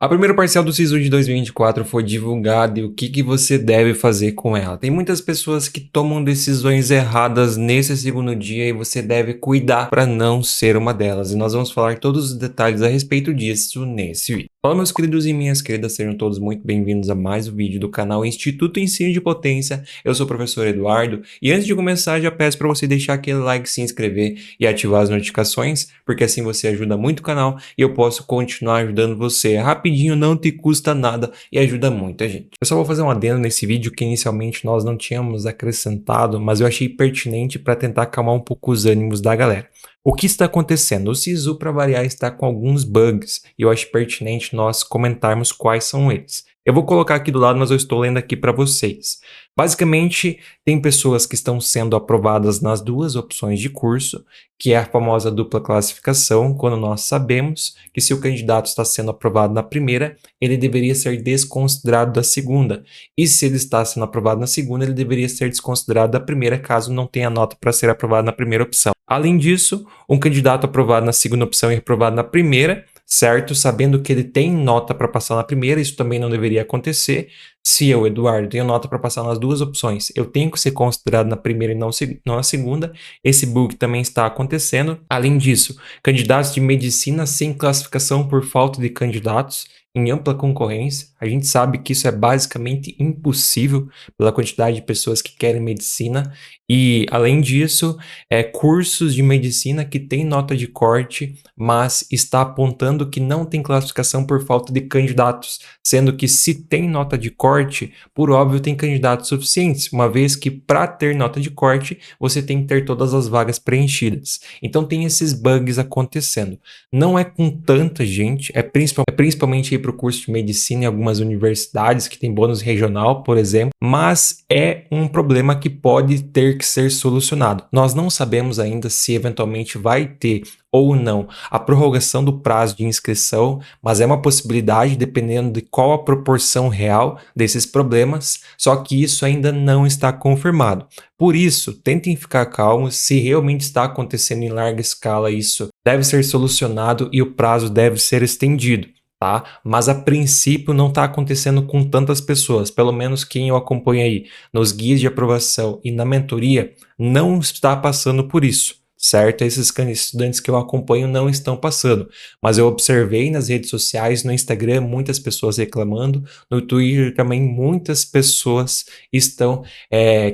A primeira parcial do SISU de 2024 foi divulgada e o que você deve fazer com ela. Tem muitas pessoas que tomam decisões erradas nesse segundo dia e você deve cuidar para não ser uma delas. E nós vamos falar todos os detalhes a respeito disso nesse vídeo. Fala, meus queridos e minhas queridas, sejam todos muito bem-vindos a mais um vídeo do canal Instituto Ensino de Potência. Eu sou o professor Eduardo e antes de começar já peço para você deixar aquele like, se inscrever e ativar as notificações, porque assim você ajuda muito o canal e eu posso continuar ajudando você. Rapidinho, não te custa nada e ajuda muita gente. Eu só vou fazer um adendo nesse vídeo que inicialmente nós não tínhamos acrescentado, mas eu achei pertinente para tentar acalmar um pouco os ânimos da galera. O que está acontecendo? O SISU, para variar, está com alguns bugs e eu acho pertinente nós comentarmos quais são eles. Eu vou colocar aqui do lado, mas eu estou lendo aqui para vocês. Basicamente, tem pessoas que estão sendo aprovadas nas duas opções de curso, que é a famosa dupla classificação, quando nós sabemos que se o candidato está sendo aprovado na primeira, ele deveria ser desconsiderado da segunda. E se ele está sendo aprovado na segunda, ele deveria ser desconsiderado da primeira, caso não tenha nota para ser aprovado na primeira opção. Além disso, um candidato aprovado na segunda opção e reprovado na primeira, certo? Sabendo que ele tem nota para passar na primeira, isso também não deveria acontecer. Se eu, Eduardo, tenho nota para passar nas duas opções, eu tenho que ser considerado na primeira e não na segunda. Esse bug também está acontecendo. Além disso, candidatos de medicina sem classificação por falta de candidatos em ampla concorrência. A gente sabe que isso é basicamente impossível pela quantidade de pessoas que querem medicina. E, além disso, cursos de medicina que têm nota de corte, mas está apontando que não tem classificação por falta de candidatos, sendo que se tem nota de corte, por óbvio tem candidatos suficientes, uma vez que para ter nota de corte, você tem que ter todas as vagas preenchidas. Então tem esses bugs acontecendo. Não é com tanta gente, principalmente para o curso de medicina em algumas universidades que tem bônus regional, por exemplo, mas é um problema que pode ter que ser solucionado. Nós não sabemos ainda se eventualmente vai ter ou não a prorrogação do prazo de inscrição, mas é uma possibilidade dependendo de qual a proporção real desses problemas, só que isso ainda não está confirmado. Por isso, tentem ficar calmos, se realmente está acontecendo em larga escala isso deve ser solucionado e o prazo deve ser estendido. Tá? Mas a princípio não está acontecendo com tantas pessoas, pelo menos quem eu acompanho aí nos guias de aprovação e na mentoria não está passando por isso, certo? Esses estudantes que eu acompanho não estão passando, mas eu observei nas redes sociais, no Instagram, muitas pessoas reclamando, no Twitter também muitas pessoas estão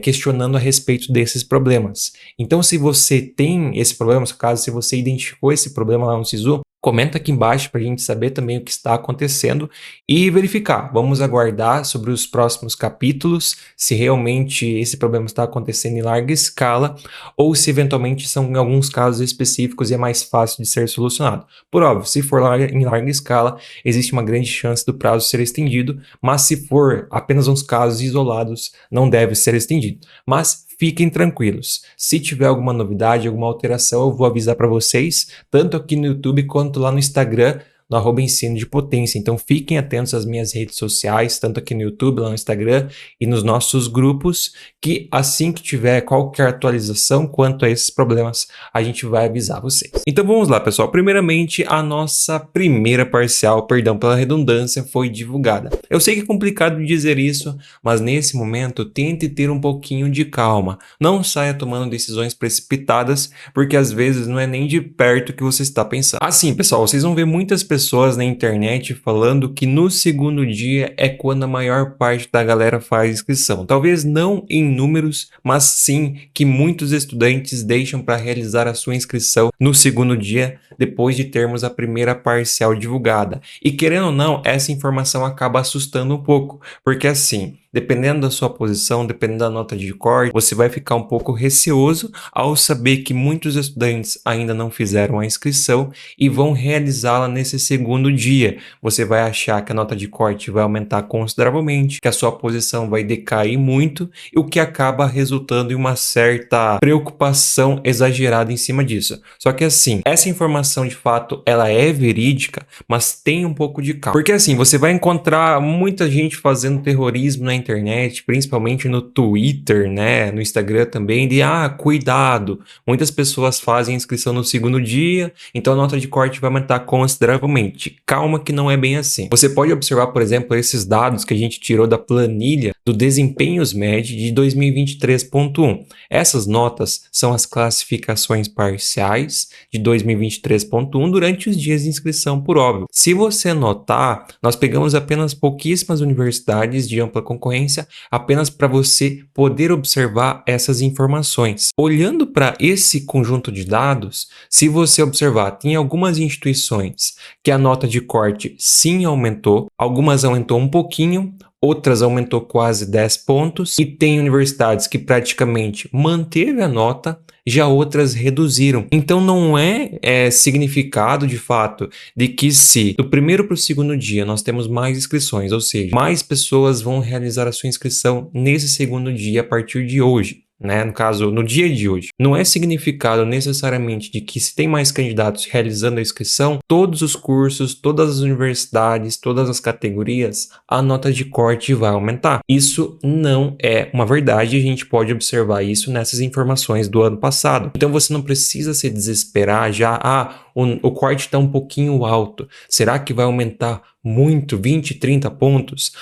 questionando a respeito desses problemas. Então, se você tem esse problema, no caso, se você identificou esse problema lá no SISU, comenta aqui embaixo para a gente saber também o que está acontecendo e verificar. Vamos aguardar sobre os próximos capítulos, se realmente esse problema está acontecendo em larga escala ou se eventualmente são em alguns casos específicos e é mais fácil de ser solucionado. Por óbvio, se for em larga escala, existe uma grande chance do prazo ser estendido, mas se for apenas uns casos isolados, não deve ser estendido. Mas fiquem tranquilos, se tiver alguma novidade, alguma alteração, eu vou avisar para vocês, tanto aqui no YouTube quanto lá no Instagram, no @ensino de potência. Então fiquem atentos às minhas redes sociais, tanto aqui no YouTube, lá no Instagram e nos nossos grupos, que assim que tiver qualquer atualização quanto a esses problemas, a gente vai avisar vocês. Então vamos lá, pessoal. Primeiramente, a nossa primeira parcial, perdão pela redundância, foi divulgada. Eu sei que é complicado dizer isso, mas nesse momento tente ter um pouquinho de calma. Não saia tomando decisões precipitadas, porque às vezes não é nem de perto o que você está pensando. Assim, pessoal, vocês vão ver muitas pessoas na internet falando que no segundo dia é quando a maior parte da galera faz inscrição. Talvez não em números, mas sim que muitos estudantes deixam para realizar a sua inscrição no segundo dia, depois de termos a primeira parcial divulgada. E querendo ou não, essa informação acaba assustando um pouco, porque assim, dependendo da sua posição, dependendo da nota de corte, você vai ficar um pouco receoso ao saber que muitos estudantes ainda não fizeram a inscrição e vão realizá-la nesse segundo dia. Você vai achar que a nota de corte vai aumentar consideravelmente, que a sua posição vai decair muito, o que acaba resultando em uma certa preocupação exagerada em cima disso. Só que assim, essa informação de fato, ela é verídica, mas tem um pouco de calma. Porque assim, você vai encontrar muita gente fazendo terrorismo na internet, principalmente no Twitter, né, no Instagram também, de cuidado, muitas pessoas fazem inscrição no segundo dia, então a nota de corte vai aumentar consideravelmente. Calma que não é bem assim. Você pode observar, por exemplo, esses dados que a gente tirou da planilha do Desempenhos MED de 2023.1. Essas notas são as classificações parciais de 2023.1 durante os dias de inscrição, por óbvio. Se você notar, nós pegamos apenas pouquíssimas universidades de ampla concorrência, apenas para você poder observar essas informações. Olhando para esse conjunto de dados, se você observar, tem algumas instituições que a nota de corte sim aumentou, algumas aumentou um pouquinho, outras aumentou quase 10 pontos, e tem universidades que praticamente manteve a nota, já outras reduziram. Então não é significado de fato de que se do primeiro para o segundo dia nós temos mais inscrições, ou seja, mais pessoas vão realizar a sua inscrição nesse segundo dia a partir de hoje, né? No caso, no dia de hoje. Não é significado necessariamente de que se tem mais candidatos realizando a inscrição, todos os cursos, todas as universidades, todas as categorias, a nota de corte vai aumentar. Isso não é uma verdade, a gente pode observar isso nessas informações do ano passado. Então você não precisa se desesperar já, o corte está um pouquinho alto, será que vai aumentar muito, 20, 30 pontos?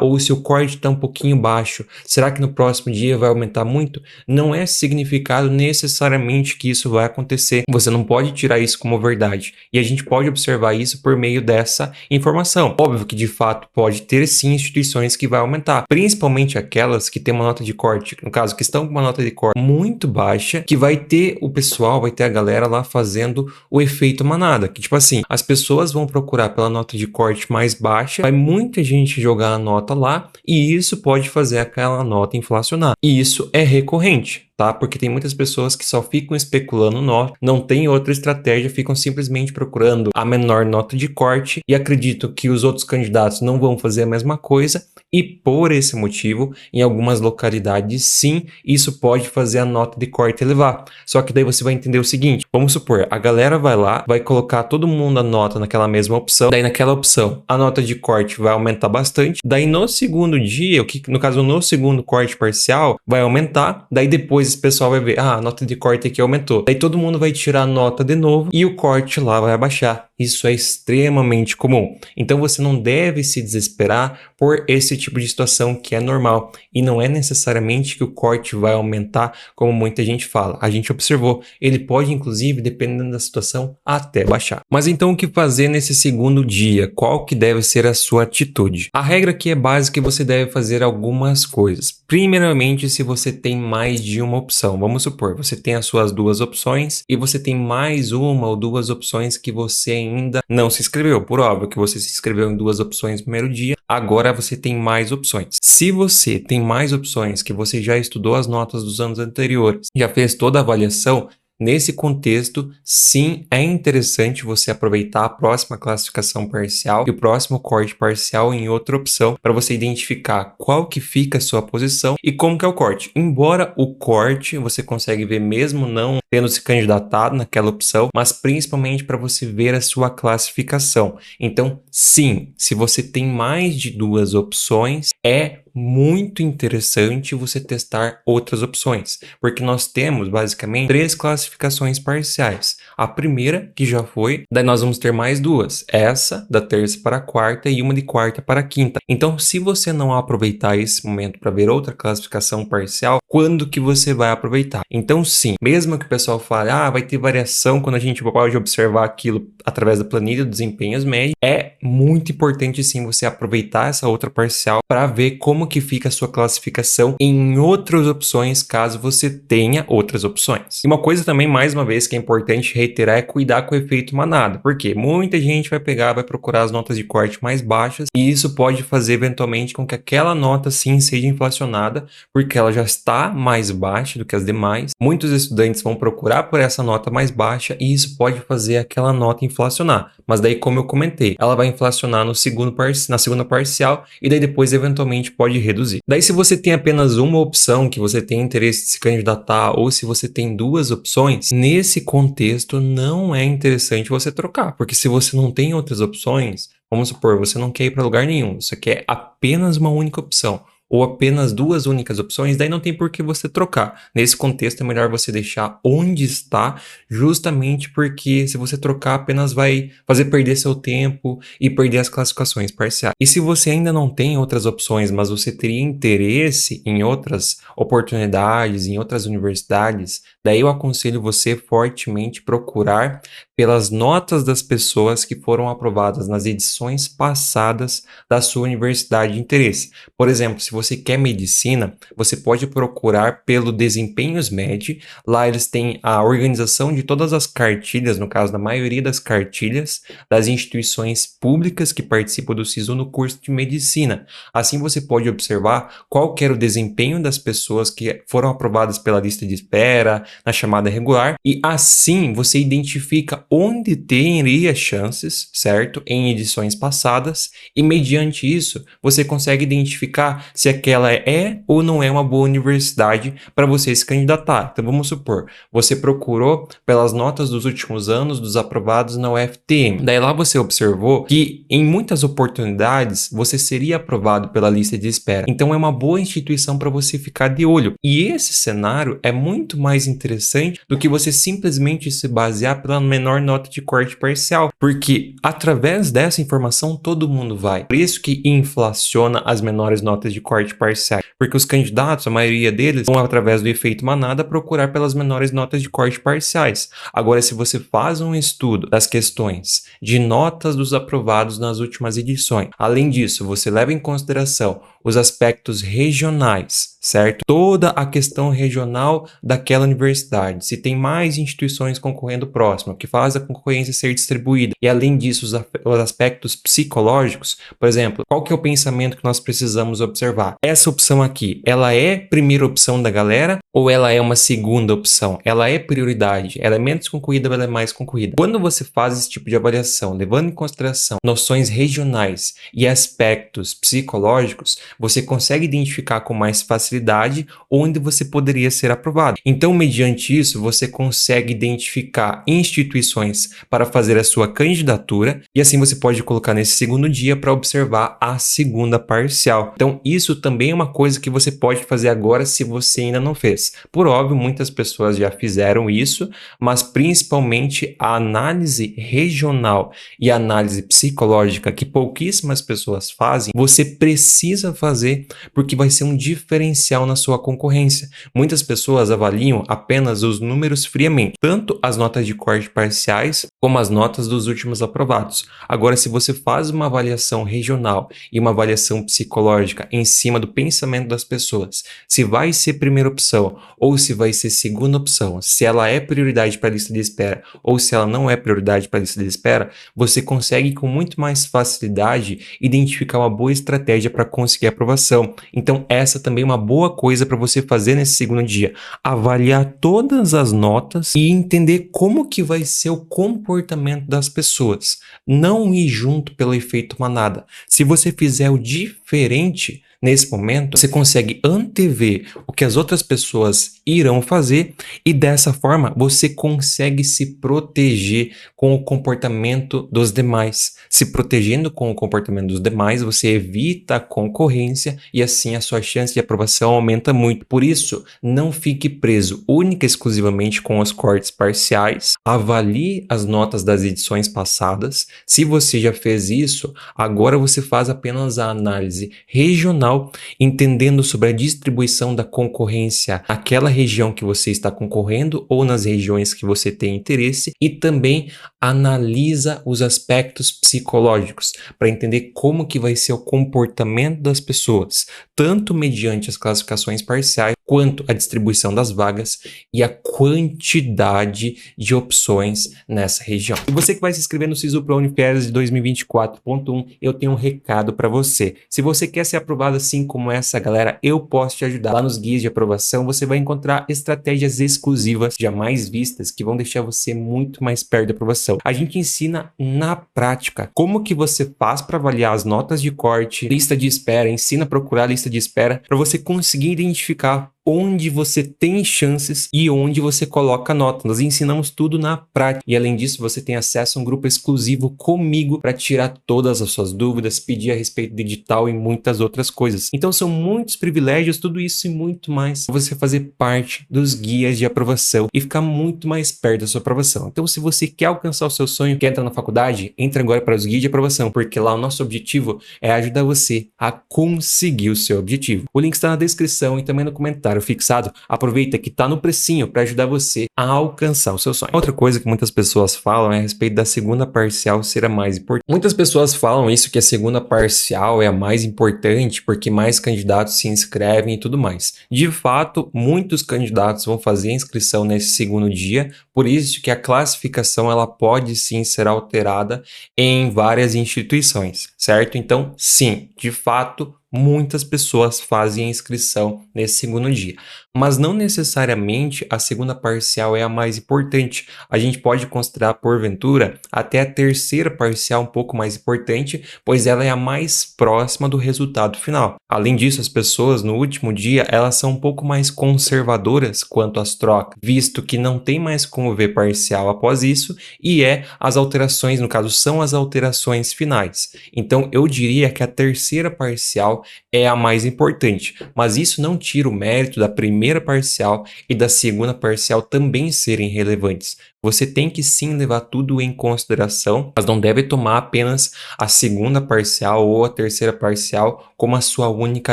Ou se o corte está um pouquinho baixo, será que no próximo dia vai aumentar muito? Não é significado necessariamente que isso vai acontecer. Você não pode tirar isso como verdade. E a gente pode observar isso por meio dessa informação. Óbvio que de fato pode ter sim instituições que vai aumentar, principalmente aquelas que têm uma nota de corte, no caso que estão com uma nota de corte muito baixa, que vai ter o pessoal, vai ter a galera lá fazendo o efeito manada, que tipo assim, as pessoas vão procurar pela nota de corte mais baixa, vai muita gente jogar a nota lá e isso pode fazer aquela nota inflacionar. E isso é recorrente, tá? Porque tem muitas pessoas que só ficam especulando nota, não tem outra estratégia, ficam simplesmente procurando a menor nota de corte e acreditam que os outros candidatos não vão fazer a mesma coisa e por esse motivo, em algumas localidades, sim, isso pode fazer a nota de corte elevar. Só que daí você vai entender o seguinte, vamos supor, a galera vai lá, vai colocar todo mundo a nota naquela mesma opção, daí naquela opção a nota de corte vai aumentar bastante, daí no segundo dia, no caso no segundo corte parcial, vai aumentar, daí depois esse pessoal vai ver, a nota de corte aqui aumentou, daí todo mundo vai tirar a nota de novo e o corte lá vai abaixar. Isso é extremamente comum. Então você não deve se desesperar por esse tipo de situação que é normal. E não é necessariamente que o corte vai aumentar, como muita gente fala. A gente observou, ele pode inclusive, dependendo da situação, até baixar. Mas então o que fazer nesse segundo dia? Qual que deve ser a sua atitude? A regra aqui é básica e você deve fazer algumas coisas. Primeiramente, se você tem mais de uma opção. Vamos supor, você tem as suas duas opções e você tem mais uma ou duas opções que você ainda não se inscreveu. Por óbvio que você se inscreveu em duas opções no primeiro dia, agora você tem mais opções. Se você tem mais opções, que você já estudou as notas dos anos anteriores, já fez toda a avaliação, nesse contexto, sim, é interessante você aproveitar a próxima classificação parcial e o próximo corte parcial em outra opção para você identificar qual que fica a sua posição e como que é o corte. Embora o corte você consegue ver mesmo não tendo se candidatado naquela opção, mas principalmente para você ver a sua classificação. Então, sim, se você tem mais de duas opções, é muito interessante você testar outras opções, porque nós temos basicamente 3 classificações parciais. A primeira, que já foi, daí nós vamos ter mais 2, essa da terça para a quarta e uma de quarta para a quinta. Então, se você não aproveitar esse momento para ver outra classificação parcial, quando que você vai aproveitar? Então, sim, mesmo que o pessoal fale, vai ter variação quando a gente pode observar aquilo através da planilha do desempenhos médios, é muito importante sim você aproveitar essa outra parcial para ver como que fica a sua classificação em outras opções, caso você tenha outras opções. E uma coisa também, mais uma vez, que é importante reiterar é cuidar com o efeito manada, porque muita gente vai procurar as notas de corte mais baixas e isso pode fazer eventualmente com que aquela nota sim seja inflacionada, porque ela já está mais baixa do que as demais. Muitos estudantes vão procurar por essa nota mais baixa e isso pode fazer aquela nota inflacionar. Mas daí, como eu comentei, ela vai inflacionar na segunda parcial e daí depois eventualmente pode reduzir. Daí, se você tem apenas uma opção que você tem interesse de se candidatar ou se você tem duas opções, nesse contexto não é interessante você trocar, porque se você não tem outras opções, vamos supor, você não quer ir para lugar nenhum, você quer apenas uma única opção. ou apenas duas únicas opções, daí não tem por que você trocar. Nesse contexto é melhor você deixar onde está, justamente porque se você trocar apenas vai fazer perder seu tempo e perder as classificações parciais. E se você ainda não tem outras opções, mas você teria interesse em outras oportunidades, em outras universidades, daí eu aconselho você fortemente procurar pelas notas das pessoas que foram aprovadas nas edições passadas da sua universidade de interesse. Por exemplo, se você quer medicina, você pode procurar pelo Desempenhos Med. Lá eles têm a organização de todas as cartilhas, no caso da maioria das cartilhas, das instituições públicas que participam do SISU no curso de medicina. Assim você pode observar qual que era o desempenho das pessoas que foram aprovadas pela lista de espera, na chamada regular, e assim você identifica onde teria chances, certo? Em edições passadas, e mediante isso você consegue identificar se aquela é ou não é uma boa universidade para você se candidatar. Então vamos supor, você procurou pelas notas dos últimos anos dos aprovados na UFTM. Daí lá você observou que em muitas oportunidades você seria aprovado pela lista de espera. Então é uma boa instituição para você ficar de olho. E esse cenário é muito mais interessante do que você simplesmente se basear pela menor nota de corte parcial, porque através dessa informação todo mundo vai. Por isso que inflaciona as menores notas de corte parcial, porque os candidatos, a maioria deles, vão através do efeito manada procurar pelas menores notas de corte parciais. Agora, se você faz um estudo das questões de notas dos aprovados nas últimas edições, além disso, você leva em consideração os aspectos regionais, certo? Toda a questão regional daquela universidade, se tem mais instituições concorrendo próximo, que faz a concorrência ser distribuída, e além disso, os aspectos psicológicos, por exemplo, qual que é o pensamento que nós precisamos observar? Essa opção aqui, ela é primeira opção da galera ou ela é uma segunda opção? Ela é prioridade? Ela é menos concorrida ou ela é mais concorrida? Quando você faz esse tipo de avaliação, levando em consideração noções regionais e aspectos psicológicos, você consegue identificar com mais facilidade onde você poderia ser aprovado. Então, mediante isso, você consegue identificar instituições para fazer a sua candidatura e assim você pode colocar nesse segundo dia para observar a segunda parcial. Então, isso também é uma coisa que você pode fazer agora se você ainda não fez. Por óbvio, muitas pessoas já fizeram isso, mas principalmente a análise regional e a análise psicológica que pouquíssimas pessoas fazem, você precisa fazer porque vai ser um diferencial na sua concorrência. Muitas pessoas avaliam apenas os números friamente, tanto as notas de corte parciais como as notas dos últimos aprovados. Agora, se você faz uma avaliação regional e uma avaliação psicológica em cima do pensamento das pessoas, se vai ser primeira opção ou se vai ser segunda opção, se ela é prioridade para a lista de espera ou se ela não é prioridade para a lista de espera, você consegue com muito mais facilidade identificar uma boa estratégia para conseguir aprovação. Então essa também é uma boa coisa para você fazer nesse segundo dia, avaliar todas as notas e entender como que vai ser o comportamento das pessoas, não ir junto pelo efeito manada. Se você fizer o diferente nesse momento, você consegue antever o que as outras pessoas irão fazer e dessa forma você consegue se proteger com o comportamento dos demais. Se protegendo com o comportamento dos demais, você evita a concorrência e assim a sua chance de aprovação aumenta muito. Por isso, não fique preso única e exclusivamente com os cortes parciais. Avalie as notas das edições passadas. Se você já fez isso, agora você faz apenas a análise regional, entendendo sobre a distribuição da concorrência naquela região que você está concorrendo ou nas regiões que você tem interesse e também analisa os aspectos psicológicos para entender como que vai ser o comportamento das pessoas, tanto mediante as classificações parciais quanto a distribuição das vagas e a quantidade de opções nessa região. E você que vai se inscrever no SISU Pro Unifesp de 2024.1, eu tenho um recado para você. Se você quer ser aprovado assim como essa galera, eu posso te ajudar. Lá nos guias de aprovação você vai encontrar estratégias exclusivas jamais vistas que vão deixar você muito mais perto da aprovação. A gente ensina na prática como que você faz para avaliar as notas de corte, lista de espera, ensina a procurar a lista de espera para você conseguir identificar onde você tem chances e onde você coloca nota. Nós ensinamos tudo na prática e além disso você tem acesso a um grupo exclusivo comigo para tirar todas as suas dúvidas, pedir a respeito de edital e muitas outras coisas. Então são muitos privilégios, tudo isso e muito mais para você fazer parte dos guias de aprovação e ficar muito mais perto da sua aprovação. Então se você quer alcançar o seu sonho, quer entrar na faculdade, entra agora para os guias de aprovação, porque lá o nosso objetivo é ajudar você a conseguir o seu objetivo. O link está na descrição e também no comentário fixado. Aproveita que está no precinho para ajudar você a alcançar o seu sonho. Outra coisa que muitas pessoas falam é a respeito da segunda parcial ser a mais importante. Muitas pessoas falam isso, que a segunda parcial é a mais importante porque mais candidatos se inscrevem e tudo mais. De fato, muitos candidatos vão fazer a inscrição nesse segundo dia, por isso que a classificação ela pode sim ser alterada em várias instituições, certo? Então, sim, de fato, muitas pessoas fazem a inscrição nesse segundo dia, mas não necessariamente a segunda parcial é a mais importante. A gente pode considerar, porventura, até a terceira parcial um pouco mais importante, pois ela é a mais próxima do resultado final. Além disso, as pessoas no último dia, elas são um pouco mais conservadoras quanto às trocas, visto que não tem mais como ver parcial após isso, e as alterações, no caso, são as alterações finais. Então, eu diria que a terceira parcial é a mais importante, mas isso não tira o mérito da primeira parcial e da segunda parcial também serem relevantes. Você tem que sim levar tudo em consideração, mas não deve tomar apenas a segunda parcial ou a terceira parcial como a sua única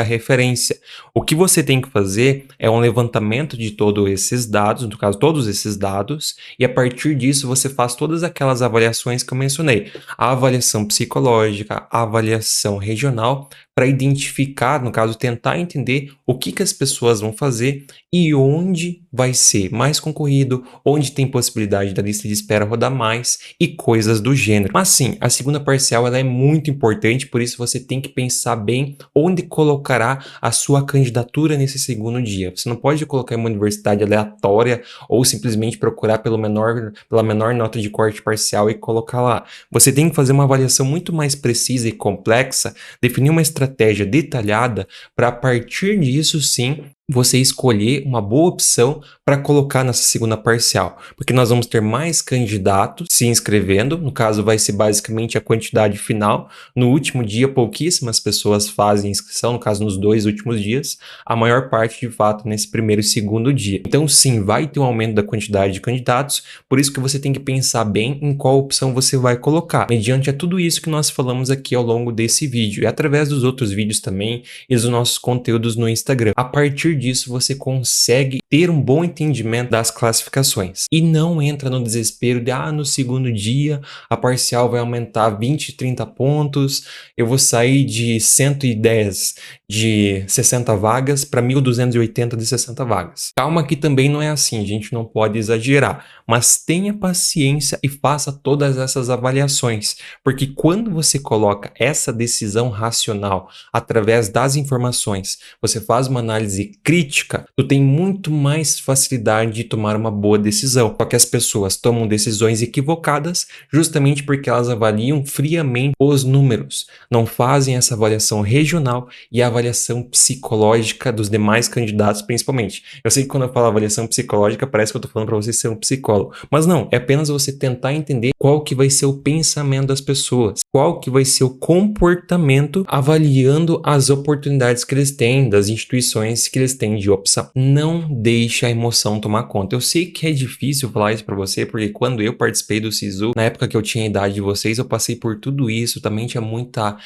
referência. O que você tem que fazer é um levantamento de todos esses dados, no caso, todos esses dados, e a partir disso você faz todas aquelas avaliações que eu mencionei. A avaliação psicológica, a avaliação regional, para identificar, no caso, tentar entender o que as pessoas vão fazer e onde vai ser mais concorrido, onde tem possibilidade da lista de espera rodar mais e coisas do gênero. Mas sim, a segunda parcial ela é muito importante, por isso você tem que pensar bem onde colocará a sua candidatura nesse segundo dia. Você não pode colocar em uma universidade aleatória ou simplesmente procurar pela menor nota de corte parcial e colocar lá. Você tem que fazer uma avaliação muito mais precisa e complexa, definir uma estratégia detalhada para a partir disso sim você escolher uma boa opção para colocar nessa segunda parcial, porque nós vamos ter mais candidatos se inscrevendo, no caso vai ser basicamente a quantidade final, no último dia pouquíssimas pessoas fazem inscrição, no caso nos 2 últimos dias, a maior parte de fato nesse primeiro e segundo dia. Então sim, vai ter um aumento da quantidade de candidatos, por isso que você tem que pensar bem em qual opção você vai colocar, mediante a tudo isso que nós falamos aqui ao longo desse vídeo, e através dos outros vídeos também, e dos nossos conteúdos no Instagram. A partir disso você consegue ter um bom entendimento das classificações e não entra no desespero de no segundo dia a parcial vai aumentar 20, 30 pontos, eu vou sair de 110 de 60 vagas para 1.280 de 60 vagas. Calma que também não é assim, a gente não pode exagerar, mas tenha paciência e faça todas essas avaliações, porque quando você coloca essa decisão racional através das informações, você faz uma análise crítica, tu tem muito mais facilidade de tomar uma boa decisão. Só que as pessoas tomam decisões equivocadas justamente porque elas avaliam friamente os números, não fazem essa avaliação regional e a avaliação psicológica dos demais candidatos principalmente. Eu sei que quando eu falo avaliação psicológica parece que eu tô falando para você ser um psicólogo, mas não, é apenas você tentar entender qual que vai ser o pensamento das pessoas, qual que vai ser o comportamento avaliando as oportunidades que eles têm, das instituições que eles têm de opção. Não deixe a emoção tomar conta. Eu sei que é difícil falar isso para você, porque quando eu participei do SISU, na época que eu tinha a idade de vocês, eu passei por tudo isso, também tinha muita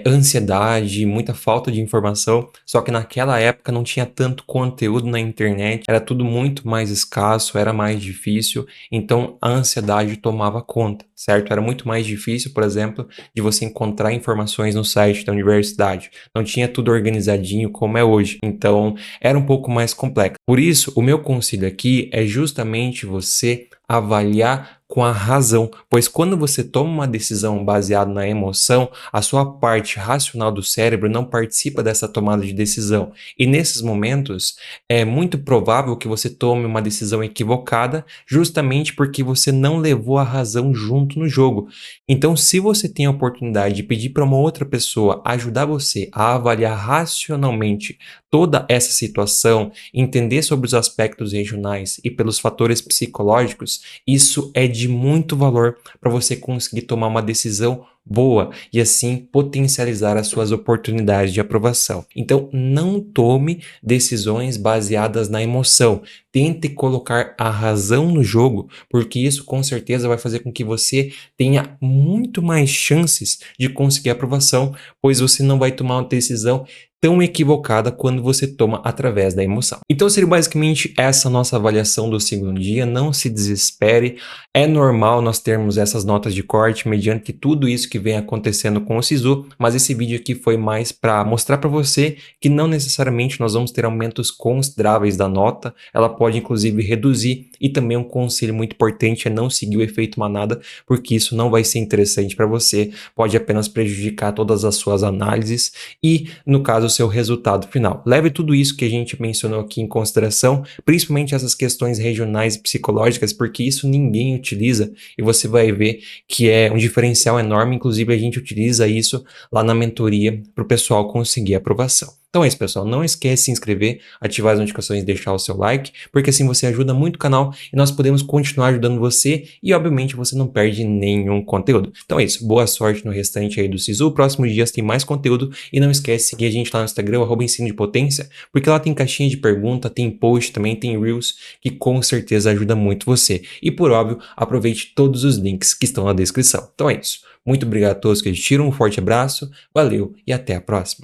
ansiedade, muita falta de informação, só que naquela época não tinha tanto conteúdo na internet, era tudo muito mais escasso, era mais difícil, então a ansiedade tomava conta, certo? Era muito mais difícil, por exemplo, de você encontrar informações no site da universidade, não tinha tudo organizadinho como é hoje, então era um pouco mais complexo. Por isso, o meu conselho aqui é justamente você avaliar com a razão, pois quando você toma uma decisão baseada na emoção, a sua parte racional do cérebro não participa dessa tomada de decisão. E nesses momentos, é muito provável que você tome uma decisão equivocada, justamente porque você não levou a razão junto no jogo. Então, se você tem a oportunidade de pedir para uma outra pessoa ajudar você a avaliar racionalmente toda essa situação, entender sobre os aspectos regionais e pelos fatores psicológicos, isso é de muito valor para você conseguir tomar uma decisão boa e assim potencializar as suas oportunidades de aprovação. Então, não tome decisões baseadas na emoção. Tente colocar a razão no jogo, porque isso com certeza vai fazer com que você tenha muito mais chances de conseguir aprovação, pois você não vai tomar uma decisão tão equivocada quando você toma através da emoção. Então seria basicamente essa nossa avaliação do segundo dia. Não se desespere, é normal nós termos essas notas de corte mediante tudo isso que vem acontecendo com o Sisu, mas esse vídeo aqui foi mais para mostrar para você que não necessariamente nós vamos ter aumentos consideráveis da nota, ela pode inclusive reduzir, e também um conselho muito importante é não seguir o efeito manada, porque isso não vai ser interessante para você, pode apenas prejudicar todas as suas análises e, no caso, o seu resultado final. Leve tudo isso que a gente mencionou aqui em consideração, principalmente essas questões regionais e psicológicas, porque isso ninguém utiliza e você vai ver que é um diferencial enorme. Inclusive, a gente utiliza isso lá na mentoria para o pessoal conseguir aprovação. Então é isso, pessoal. Não esquece de se inscrever, ativar as notificações e deixar o seu like, porque assim você ajuda muito o canal e nós podemos continuar ajudando você e, obviamente, você não perde nenhum conteúdo. Então é isso. Boa sorte no restante aí do Sisu. Próximos dias tem mais conteúdo e não esquece de seguir a gente lá no Instagram, @ensino de potência, porque lá tem caixinha de pergunta, tem post também, tem Reels, que com certeza ajuda muito você. E, por óbvio, aproveite todos os links que estão na descrição. Então é isso. Muito obrigado a todos que assistiram, um forte abraço, valeu e até a próxima.